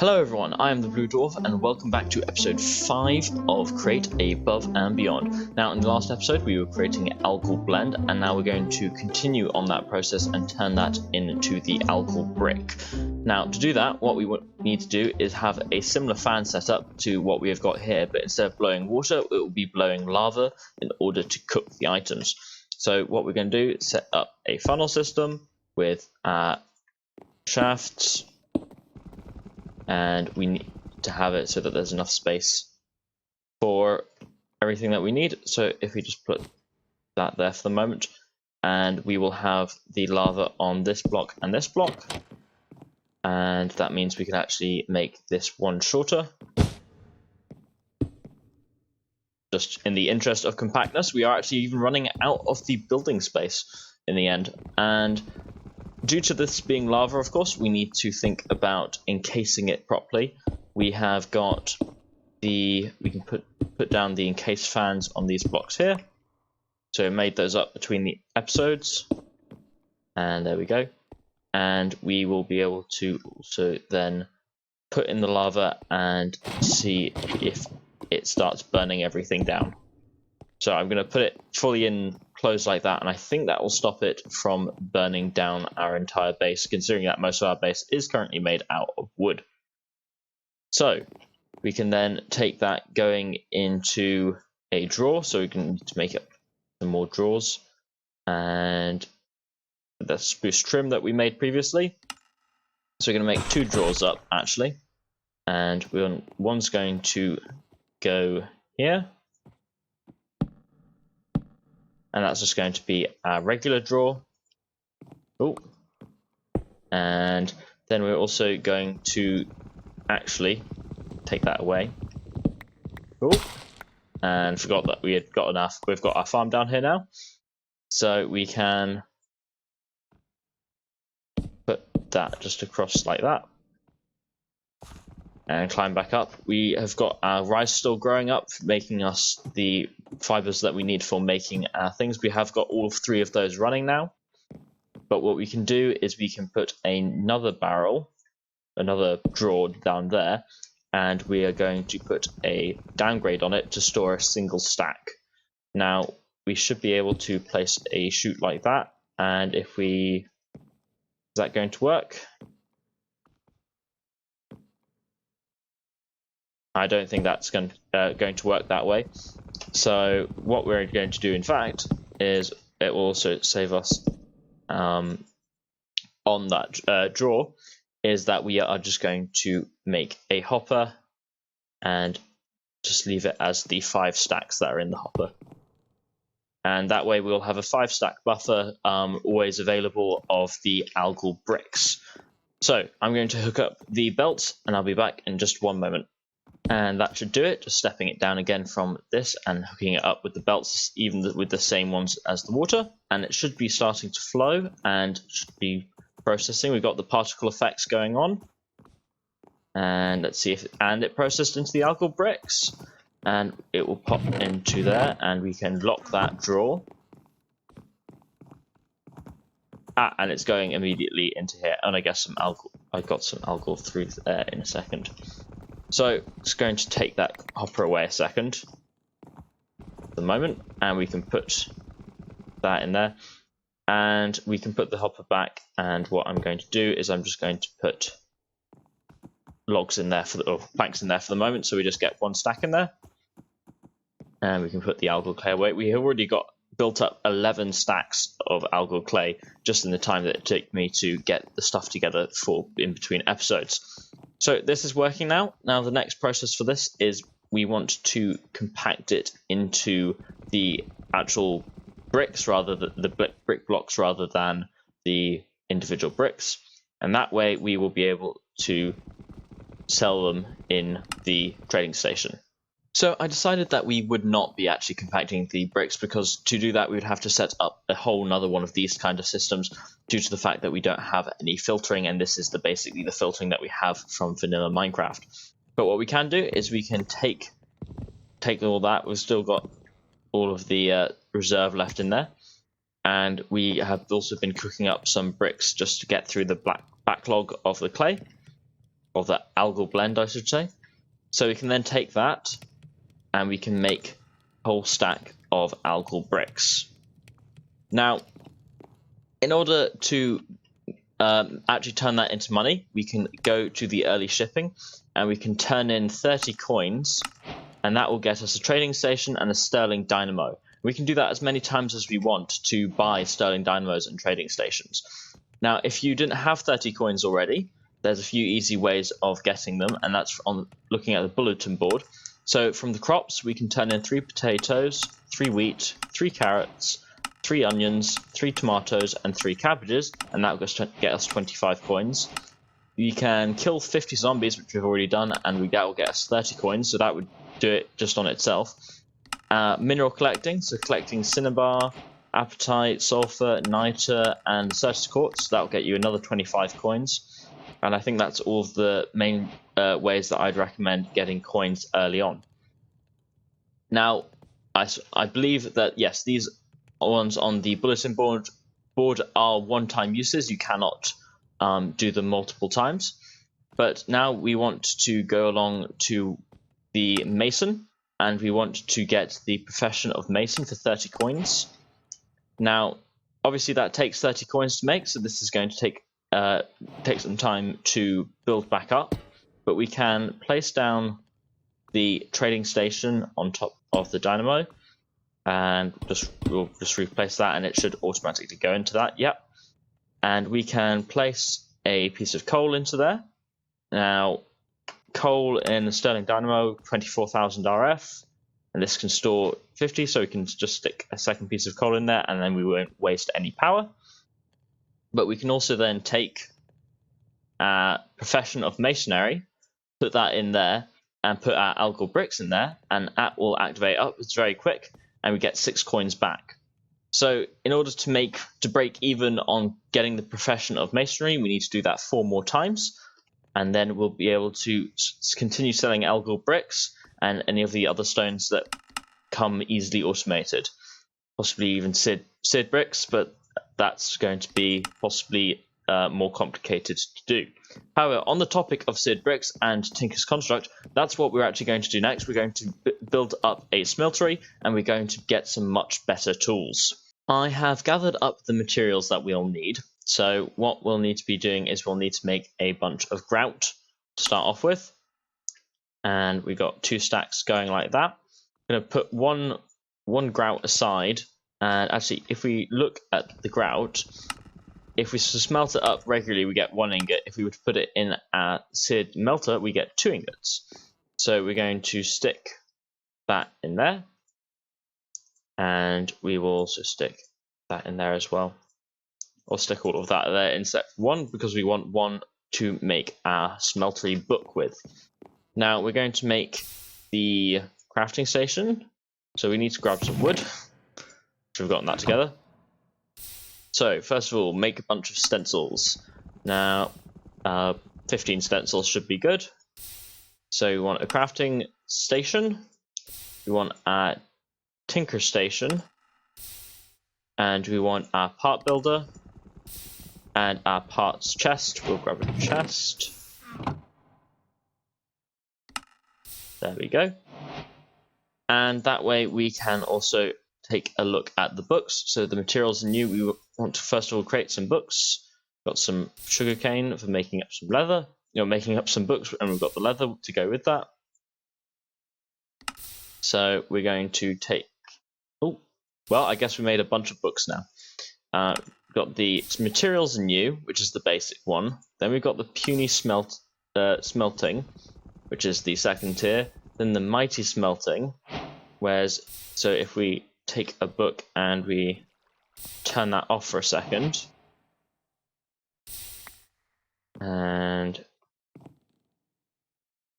Hello everyone, I am the Blue Dwarf and welcome back to episode 5 of Create Above and Beyond. Now in the last episode we were creating an algal blend and now we're going to continue on that process and turn that into the algal brick. Now to do that, what we need to do is have a similar fan setup to what we have got here, but instead of blowing water it will be blowing lava in order to cook the items. So what we're going to do is set up a funnel system with shafts, and we need to have it so that there's enough space for everything that we need. So if we just put that there for the moment, and we will have the lava on this block and this block, and that means we can actually make this one shorter. Just in the interest of compactness, we are actually even running out of the building space in the end, and due to this being lava, of course, we need to think about encasing it properly. We have got we can put down the encased fans on these blocks here. So I made those up between the episodes, and there we go. And we will be able to also then put in the lava and see if it starts burning everything down. So I'm going to put it fully in closed like that, and I think that will stop it from burning down our entire base, considering that most of our base is currently made out of wood. So we can then take that going into a drawer, so we can make up some more drawers, and the spruce trim that we made previously. So we're going to make 2 drawers up actually, and one's going to go here. And that's just going to be a regular drawer. Oh, and then we're also going to actually take that away. Oh, and forgot that we had got enough. We've got our farm down here now, so we can put that just across like that and climb back up. We have got our rice still growing up, making us the fibers that we need for making our things. We have got all 3 of those running now, but what we can do is we can put another barrel, another drawer down there, and we are going to put a downgrade on it to store a single stack. Now we should be able to place a chute like that, and if we is that going to work? I don't think that's going to work that way. So what we're going to do, in fact, is it will also save us on that drawer, is that we are just going to make a hopper and just leave it as the 5 stacks that are in the hopper. And that way we'll have a 5-stack buffer always available of the algal bricks. So I'm going to hook up the belt, and I'll be back in just one moment. And that should do it, just stepping it down again from this and hooking it up with the belts, even with the same ones as the water. And it should be starting to flow and should be processing. We've got the particle effects going on. And let's see if it processed into the algal bricks. And it will pop into there, and we can lock that drawer. And it's going immediately into here. And I guess some algal. I got some algal through there in a second. So it's going to take that hopper away a second at the moment, and we can put that in there, and we can put the hopper back. And what I'm going to do is I'm just going to put logs in there or planks in there for the moment, so we just get 1 stack in there, and we can put the algal clay away. We have already got built up 11 stacks of algal clay just in the time that it took me to get the stuff together for in between episodes. So this is working now. Now the next process for this is we want to compact it into the actual bricks, rather than the brick blocks, rather than the individual bricks. And that way we will be able to sell them in the trading station. So I decided that we would not be actually compacting the bricks, because to do that we would have to set up a whole nother one of these kind of systems, due to the fact that we don't have any filtering, and this is basically the filtering that we have from vanilla Minecraft. But what we can do is we can take all that. We've still got all of the reserve left in there, and we have also been cooking up some bricks just to get through the backlog of the clay. or the algal blend, I should say. So we can then take that and we can make a whole stack of algal bricks. Now, in order to actually turn that into money, we can go to the early shipping and we can turn in 30 coins, and that will get us a trading station and a sterling dynamo. We can do that as many times as we want to buy sterling dynamos and trading stations. Now, if you didn't have 30 coins already, there's a few easy ways of getting them, and that's on looking at the bulletin board. So from the crops, we can turn in 3 potatoes, 3 wheat, 3 carrots, 3 onions, 3 tomatoes, and 3 cabbages, and that will get us 25 coins. You can kill 50 zombies, which we've already done, and that will get us 30 coins, so that would do it just on itself. Mineral collecting, so collecting cinnabar, apatite, sulfur, niter, and certus quartz, that will get you another 25 coins. And I think that's all of the main ways that I'd recommend getting coins early on. Now, I believe that, yes, these ones on the bulletin board are one-time uses. You cannot do them multiple times. But now we want to go along to the mason, and we want to get the profession of mason for 30 coins. Now, obviously that takes 30 coins to make, so this is going to take some time to build back up. But we can place down the trading station on top of the dynamo, and we'll just replace that, and it should automatically go into that. Yep. And we can place a piece of coal into there. Now, coal in the sterling dynamo, 24,000 RF, and this can store 50, so we can just stick a second piece of coal in there, and then we won't waste any power. But we can also then take profession of masonry, put that in there, and put our algal bricks in there, and that will activate up. It's very quick, and we get 6 coins back. So in order to break even on getting the profession of masonry, we need to do that 4 more times, and then we'll be able to continue selling algal bricks and any of the other stones that come easily automated. Possibly even seared bricks, but that's going to be possibly more complicated to do. However, on the topic of seared bricks and Tinker's Construct, that's what we're actually going to do next. We're going to build up a smeltery, and we're going to get some much better tools. I have gathered up the materials that we'll need. So what we'll need to be doing is we'll need to make a bunch of grout to start off with. And we've got 2 stacks going like that. I'm going to put one grout aside. And actually, if we look at the grout, if we smelt it up regularly, we get 1 ingot. If we were to put it in a seared melter, we get 2 ingots. So we're going to stick that in there. And we will also stick that in there as well. Or stick all of that there in step 1, because we want 1 to make our smeltery book with. Now we're going to make the crafting station. So we need to grab some wood. We've gotten that together. So first of all, make a bunch of stencils. Now 15 stencils should be good. So we want a crafting station. We want a tinker station. And we want our part builder. And our parts chest. We'll grab a chest. There we go. And that way we can also take a look at the books. So the materials are new. We want to first of all create some books. Got some sugarcane for making up some leather. Making up some books, and we've got the leather to go with that. So we're going to take... Oh, well, I guess we made a bunch of books now. Got the materials are new, which is the basic one. Then we've got the puny smelting, which is the second tier. Then the mighty smelting, so if we take a book and we turn that off for a second, and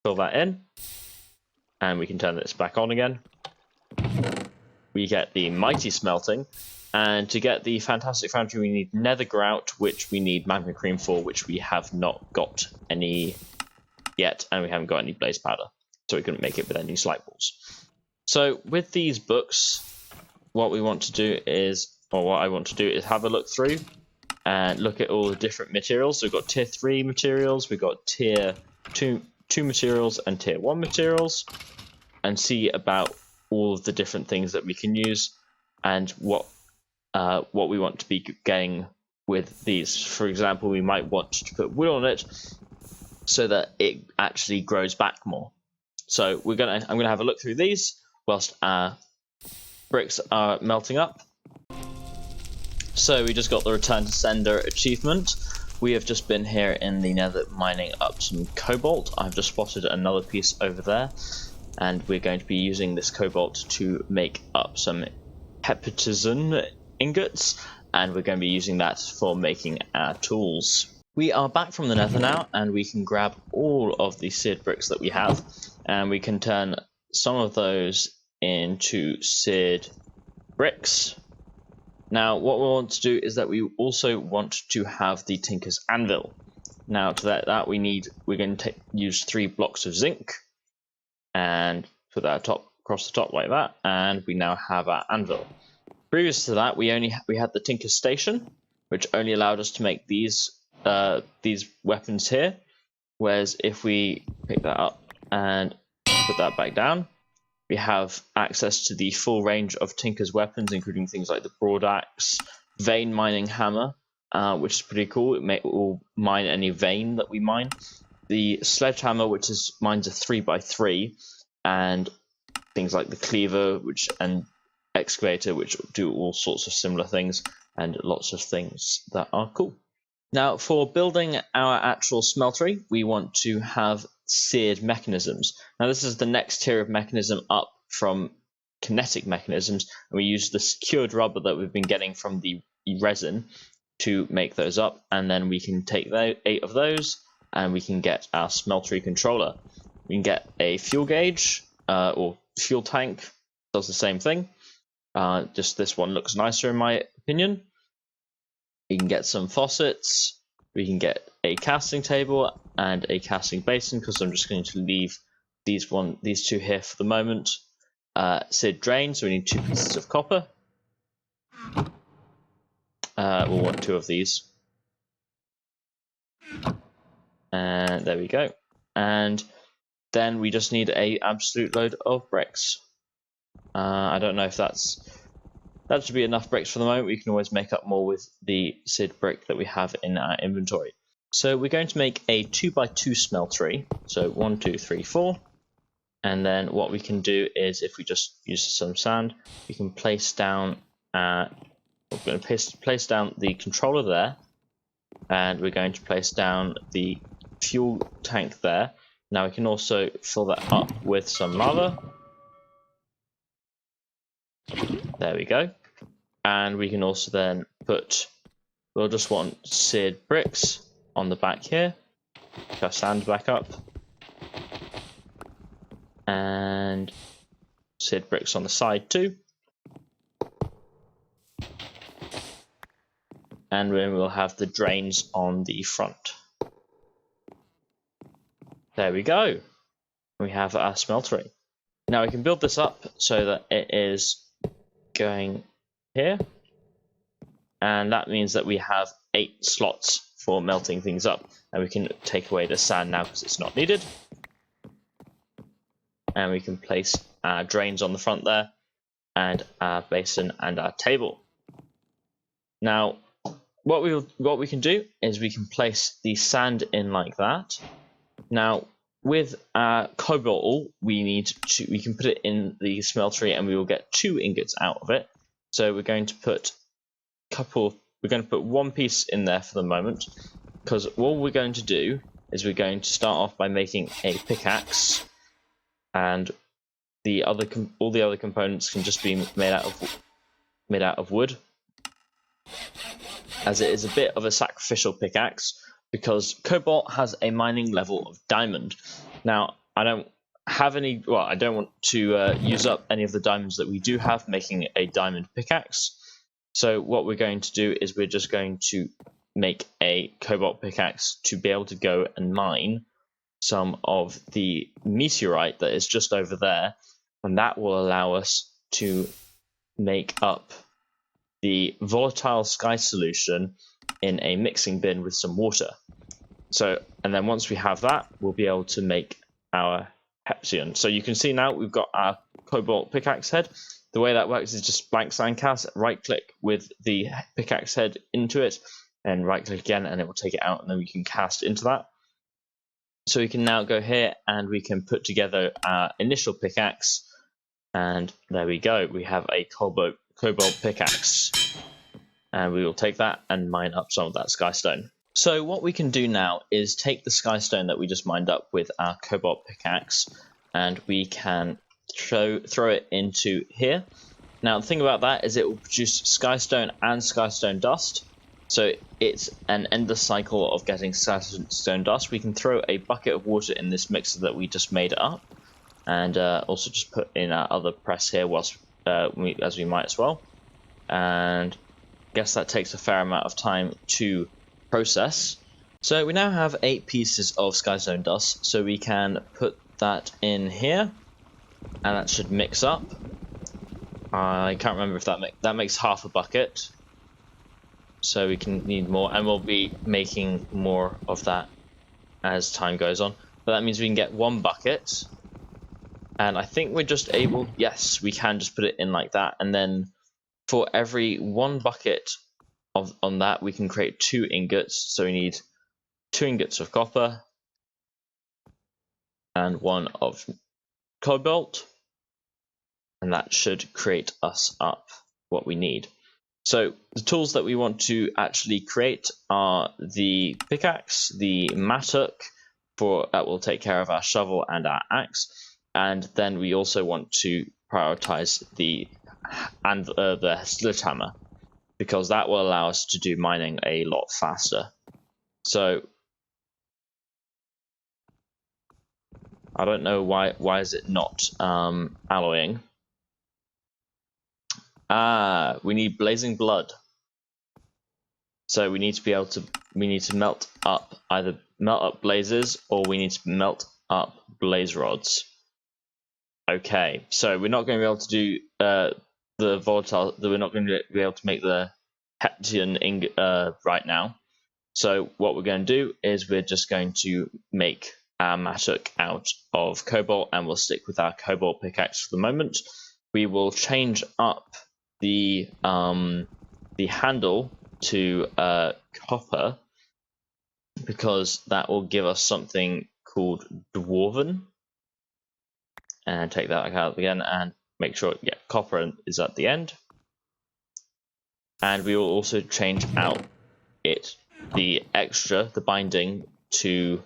fill that in, and we can turn this back on again, we get the mighty smelting. And to get the fantastic foundry, we need nether grout, which we need magma cream for, which we have not got any yet, and we haven't got any blaze powder, so we couldn't make it with any slime balls. So with these books, what I want to do is have a look through and look at all the different materials. So we've got tier 3 materials, we've got tier two materials and tier 1 materials, and see about all of the different things that we can use and what we want to be getting with these. For example, we might want to put wood on it so that it actually grows back more. So I'm gonna have a look through these whilst our bricks are melting up. So we just got the Return to Sender achievement. We have just been here in the Nether mining up some cobalt. I've just spotted another piece over there, and we're going to be using this cobalt to make up some hepatizen ingots, and we're going to be using that for making our tools. We are back from the Nether now, and we can grab all of the seared bricks that we have, and we can turn some of those into seared bricks. Now, what we want to do is that we also want to have the Tinker's Anvil. Now, to that we're going to use 3 blocks of zinc and put that across the top like that, and we now have our anvil. Previous to that, we had the Tinker's Station, which only allowed us to make these weapons here. Whereas if we pick that up and put that back down, we have access to the full range of Tinker's weapons, including things like the broad axe, vein mining hammer, which is pretty cool. It will mine any vein that we mine. The sledgehammer, which mines a 3x3, and things like the cleaver, and excavator, which do all sorts of similar things, and lots of things that are cool. Now, for building our actual smeltery, we want to have Seared Mechanisms. Now, this is the next tier of mechanism up from kinetic mechanisms, and we use the secured rubber that we've been getting from the resin to make those up, and then we can take 8 of those, and we can get our smeltery controller. We can get a fuel gauge, or fuel tank, does the same thing. Just this one looks nicer in my opinion. We can get some faucets, we can get a casting table and a casting basin, because I'm just going to leave these 2 here for the moment. Seared drain, so we need 2 pieces of copper. We'll want 2 of these. And there we go. And then we just need an absolute load of bricks. I don't know if that should be enough bricks for the moment. We can always make up more with the seared brick that we have in our inventory. So we're going to make a 2x2 smeltery. So 1, 2, 3, 4. And then what we can do is, if we just use some sand, we can place down. We're going to place down the controller there, and we're going to place down the fuel tank there. Now we can also fill that up with some lava. There we go. And we can also then we'll just want seared bricks on the back here. Put our sand back up. And seared bricks on the side too. And then we'll have the drains on the front. There we go. We have our smeltery. Now we can build this up so that it is going here, and that means that we have 8 slots for melting things up, and we can take away the sand now because it's not needed, and we can place our drains on the front there, and our basin and our table. Now what we can do is we can place the sand in like that. Now with our cobalt, we can put it in the smeltery, and we will get 2 ingots out of it. So we're going to put 1 piece in there for the moment, because what we're going to do is we're going to start off by making a pickaxe, and all the other components can just be made out of wood, as it is a bit of a sacrificial pickaxe, because cobalt has a mining level of diamond. Now, I don't want to use up any of the diamonds that we do have making a diamond pickaxe. So what we're going to do is we're just going to make a cobalt pickaxe to be able to go and mine some of the meteorite that is just over there, and that will allow us to make up the volatile sky solution in a mixing bin with some water. So, and then once we have that, we'll be able to make our Hepsion. So you can see now we've got our Cobalt Pickaxe head. The way that works is just blank sand cast, right click with the pickaxe head into it, and right click again, and it will take it out, and then we can cast into that. So we can now go here and we can put together our initial pickaxe, and there we go. We have a Cobalt Pickaxe, and we will take that and mine up some of that skystone. So what we can do now is take the skystone that we just mined up with our Cobalt Pickaxe, and we can throw it into here. Now the thing about that is it will produce skystone and skystone dust, so it's an endless cycle of getting skystone dust. We can throw a bucket of water in this mixer that we just made up, and also just put in our other press here whilst as we might as well, and I guess that takes a fair amount of time to process. So we now have 8 pieces of skystone dust, so we can put that in here, and that should mix up. I can't remember if that makes half a bucket, so we can need more, and we'll be making more of that as time goes on. But that means we can get 1 bucket, and I think we're just able, yes, we can just put it in like that, and then for every 1 bucket on that, we can create 2 ingots. So we need 2 ingots of copper and 1 of cobalt, and that should create us up what we need. So the tools that we want to actually create are the pickaxe, the mattock that will take care of our shovel and our axe, and then we also want to prioritize the sledgehammer, because that will allow us to do mining a lot faster. So I don't know why is it not alloying. We need blazing blood. So we need to melt up blazes, or we need to melt up blaze rods. Okay, so we're not going to be able to do the volatile. We're not going to be able to make the Hepsion ingot right now. So what we're going to do is we're just going to make our mattock out of cobalt, and we'll stick with our Cobalt Pickaxe for the moment. We will change up the handle to copper, because that will give us something called Dwarven. And take that out again and make sure, yeah, copper is at the end. And we will also change out the binding to,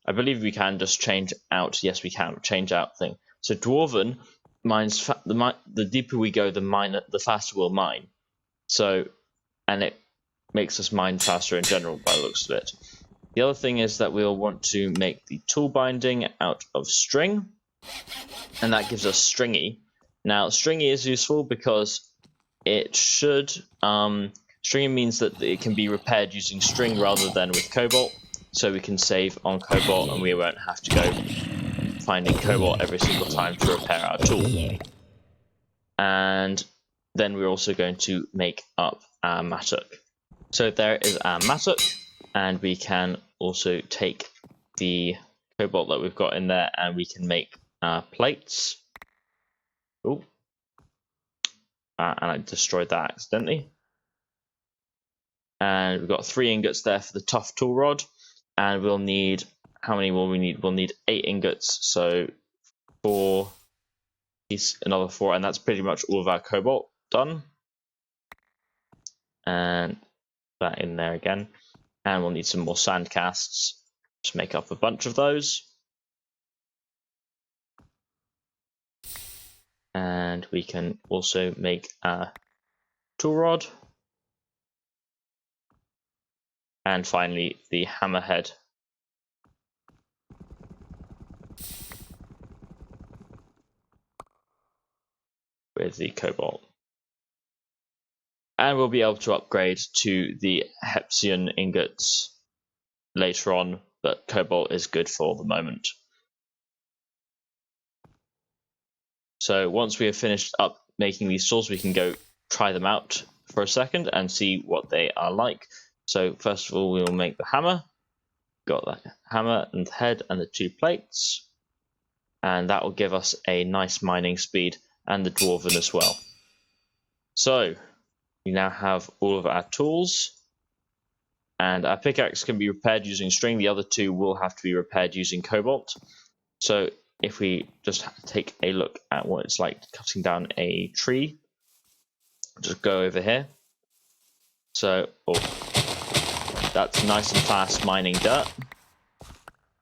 I believe we can just change out, yes we can, change out thing. So Dwarven mines, the deeper we go, the faster we'll mine. So, and it makes us mine faster in general by the looks of it. The other thing is that we'll want to make the tool binding out of string, and that gives us stringy. Now stringy is useful because it should, stringy means that it can be repaired using string rather than with cobalt, so we can save on cobalt and we won't have to go finding cobalt every single time to repair our tool. And then we're also going to make up our mattock. So there is our mattock, and we can also take the cobalt that we've got in there and we can make plates. Oh, and I destroyed that accidentally. And we've got 3 ingots there for the tough tool rod, and we'll need, how many will we need? We'll need 8 ingots, so 4, another 4, and that's pretty much all of our cobalt done. And that in there again, and we'll need some more sand casts to make up a bunch of those. And we can also make a tool rod. And finally, the hammerhead. With the cobalt. And we'll be able to upgrade to the Hepsion ingots later on, but cobalt is good for the moment. So once we have finished up making these tools, we can go try them out for a second and see what they are like. So first of all, we will make the hammer. got that hammer and head and the 2 plates, and that will give us a nice mining speed and the dwarven as well. So we now have all of our tools, and our pickaxe can be repaired using string. The other 2 will have to be repaired using cobalt. So if we just take a look at what it's like cutting down a tree, just go over here. So that's nice and fast mining dirt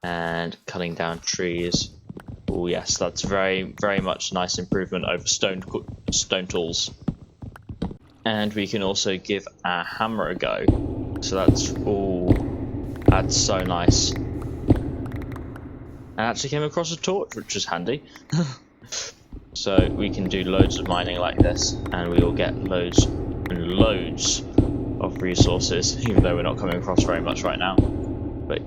and cutting down trees. Oh yes, that's very much nice improvement over stone tools. And we can also give our hammer a go. So that's so nice. I actually came across a torch, which is handy. So we can do loads of mining like this, and we will get loads and loads of resources, even though we're not coming across very much right now. But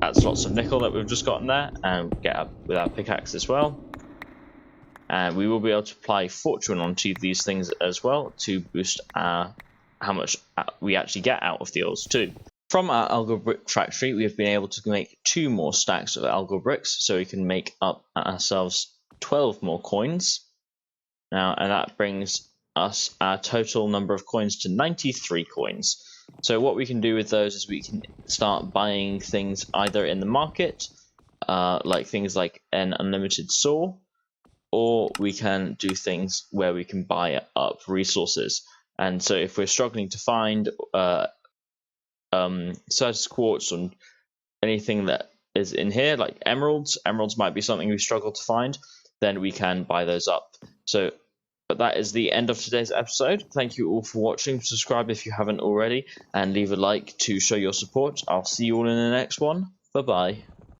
that's lots of nickel that we've just gotten there, and get up with our pickaxe as well. And we will be able to apply fortune onto these things as well to boost how much we actually get out of the ores too. From our algal brick factory, we have been able to make 2 more stacks of algal bricks, so we can make up ourselves 12 more coins. Now, and that brings us our total number of coins to 93 coins. So what we can do with those is we can start buying things either in the market, like things like an unlimited saw, or we can do things where we can buy up resources. And so if we're struggling to find certain quartz and anything that is in here, like emeralds might be something we struggle to find, then we can buy those up. So, but that is the end of today's episode. Thank you all for watching. Subscribe if you haven't already, and leave a like to show your support. I'll see you all in the next one. Bye bye.